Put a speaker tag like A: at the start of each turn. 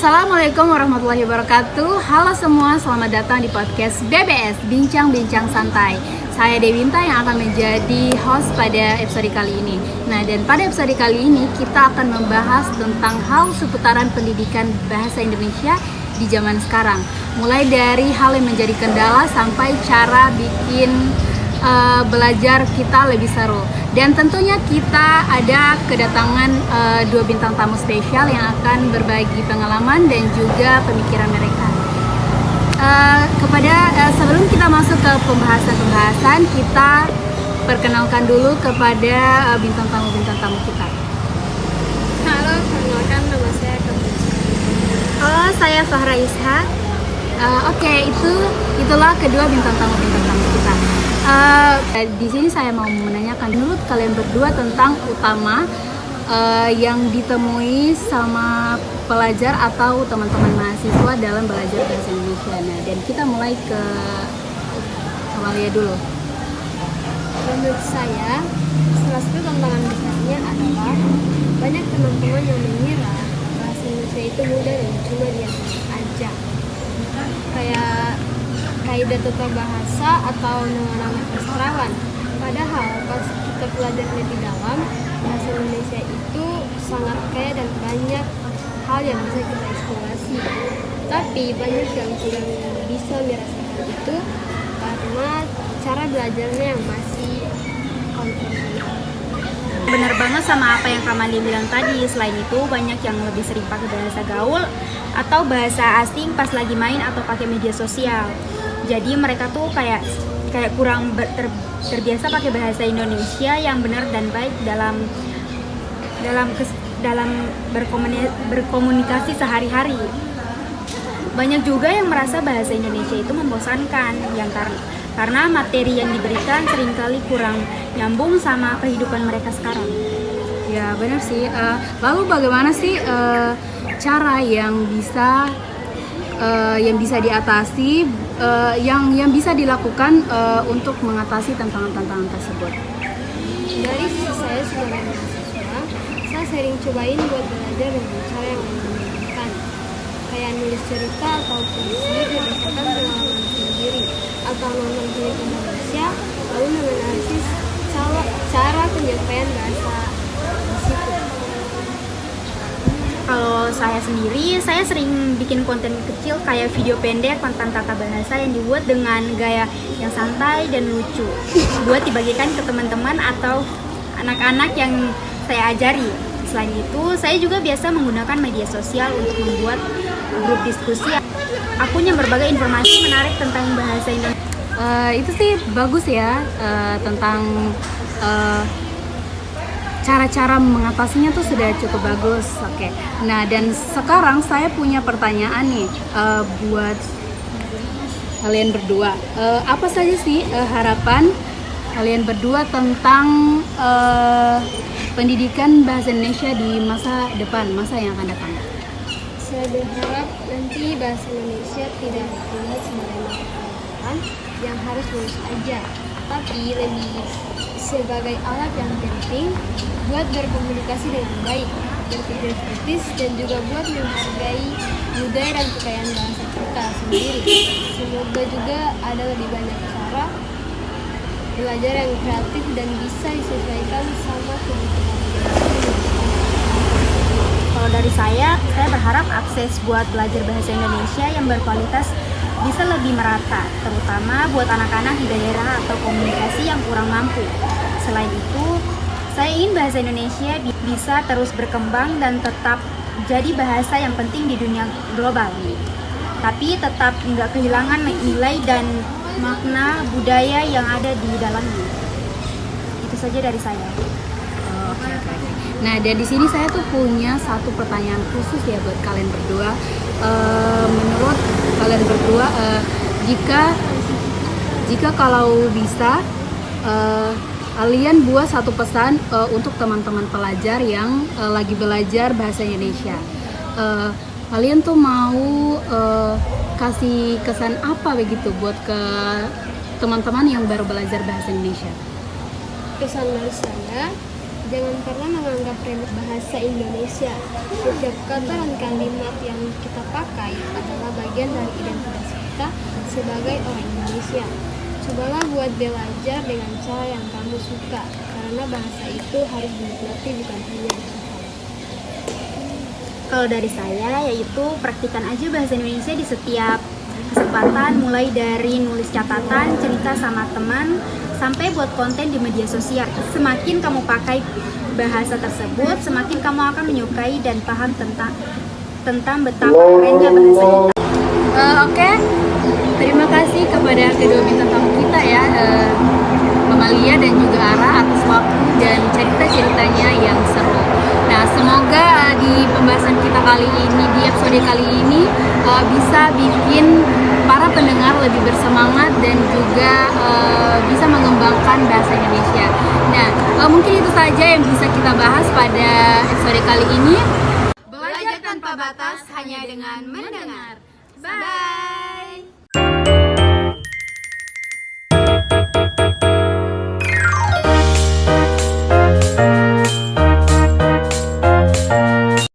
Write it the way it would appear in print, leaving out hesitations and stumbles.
A: Assalamualaikum warahmatullahi wabarakatuh. Halo semua, selamat datang di podcast BBS, Bincang-Bincang Santai. Saya Dewinta yang akan menjadi host pada episode kali ini. Nah, dan pada episode kali ini kita akan membahas tentang hal seputaran pendidikan bahasa Indonesia di zaman sekarang. Mulai dari hal yang menjadi kendala sampai cara bikin belajar kita lebih seru. Dan tentunya kita ada kedatangan dua bintang tamu spesial yang akan berbagi pengalaman dan juga pemikiran mereka. Sebelum kita masuk ke pembahasan, kita perkenalkan dulu kepada bintang tamu kita.
B: Halo, perkenalkan nama saya Kamil.
A: Halo, saya Fahra Isha. Itulah kedua bintang tamu kita. Di sini saya mau menanyakan menurut kalian berdua tentang utama yang ditemui sama pelajar atau teman-teman mahasiswa dalam belajar bahasa Indonesia. Nah, dan kita mulai ke Amalia dulu.
B: Menurut saya, salah satu tantangan besarnya adalah banyak teman-teman yang mengira bahasa Indonesia itu mudah dan cuma diajar aja. Kayak kaidah tata bahasa atau nama-nama sastrawan. Padahal pas kita pelajari lebih dalam, bahasa Indonesia itu sangat kaya dan banyak hal yang bisa kita eksplorasi. Tapi banyak yang kurang bisa merasakan itu karena cara belajarnya yang masih konvensional.
C: Benar banget sama apa yang Kamali bilang tadi. Selain itu banyak yang lebih sering pakai bahasa gaul atau bahasa asing pas lagi main atau pakai media sosial. Jadi mereka tuh kayak kurang terbiasa pakai bahasa Indonesia yang benar dan baik dalam berkomunikasi sehari-hari. Banyak juga yang merasa bahasa Indonesia itu membosankan karena materi yang diberikan seringkali kurang nyambung sama kehidupan mereka sekarang.
A: Ya, benar sih. Lalu bagaimana sih cara yang bisa diatasi, yang bisa dilakukan untuk mengatasi tantangan-tantangan tersebut?
B: Dari sisi saya sebagai mahasiswa, saya sering cobain buat belajar dengan cara yang menyenangkan, kayak nulis cerita atau puisi berdasarkan pengalaman sendiri, atau nonton film Indonesia lalu menganalisis cara penyampaian bahasa di situ.
C: Kalau saya sendiri, saya sering bikin konten kecil kayak video pendek tentang tata bahasa yang dibuat dengan gaya yang santai dan lucu buat dibagikan ke teman-teman atau anak-anak yang saya ajari. Selain itu, saya juga biasa menggunakan media sosial untuk membuat grup diskusi. Aku punya berbagai informasi menarik tentang bahasa Indonesia.
A: Itu sih bagus ya, tentang cara-cara mengatasinya tuh sudah cukup bagus. Oke. Nah, dan sekarang saya punya pertanyaan nih buat kalian berdua. Apa saja sih harapan kalian berdua tentang pendidikan bahasa Indonesia di masa depan, masa yang akan datang?
B: Saya berharap nanti bahasa Indonesia tidak dilihat sebagai mata pelajaran yang harus lulus aja, tapi lebih sebagai alat yang penting buat berkomunikasi dengan baik, berpikir kritis, dan juga buat menghargai budaya dan kekayaan bahasa kita sendiri. Semoga juga ada lebih banyak cara belajar yang kreatif dan bisa disesuaikan sama kebutuhan.
C: Kalau dari saya berharap akses buat belajar bahasa Indonesia yang berkualitas bisa lebih merata, terutama buat anak-anak di daerah atau komunikasi yang kurang mampu. Selain itu, saya ingin bahasa Indonesia bisa terus berkembang dan tetap jadi bahasa yang penting di dunia global. Tapi tetap nggak kehilangan nilai dan makna budaya yang ada di dalamnya. Itu saja dari saya.
A: Oke. Nah, dan di sini saya tuh punya satu pertanyaan khusus ya buat kalian berdua. Menurut kalian berdua, jika kalau bisa, kalian buat satu pesan untuk teman-teman pelajar yang lagi belajar bahasa Indonesia. Kalian tuh mau kasih kesan apa begitu buat ke teman-teman yang baru belajar bahasa Indonesia?
B: Pesan dari saya, Jangan pernah menganggap remeh bahasa Indonesia. Setiap kata dan kalimat yang kita pakai adalah bagian dari identitas kita sebagai orang Indonesia. Cobalah buat belajar dengan cara yang kamu suka, karena bahasa itu harus dinikmati bukan hanya dihafal.
C: Kalau dari saya, yaitu praktikan aja bahasa Indonesia di setiap kesempatan, mulai dari nulis catatan, cerita sama teman, sampai buat konten di media sosial. Semakin kamu pakai bahasa tersebut, semakin kamu akan menyukai dan paham tentang betapa kerennya bahasa kita.
A: Oke, terima kasih kepada kedua bintang tamu kita ya, Mamalia dan juga Ara, atas waktu dan cerita-ceritanya yang seru. Nah, semoga di pembahasan kita kali ini, di episode kali ini, bisa bikin para pendengar lebih bersemangat dan juga bisa mengembangkan bahasa Indonesia. Nah, mungkin itu saja yang bisa kita bahas pada episode kali ini. Belajar tanpa batas hanya dengan mendengar. Bye!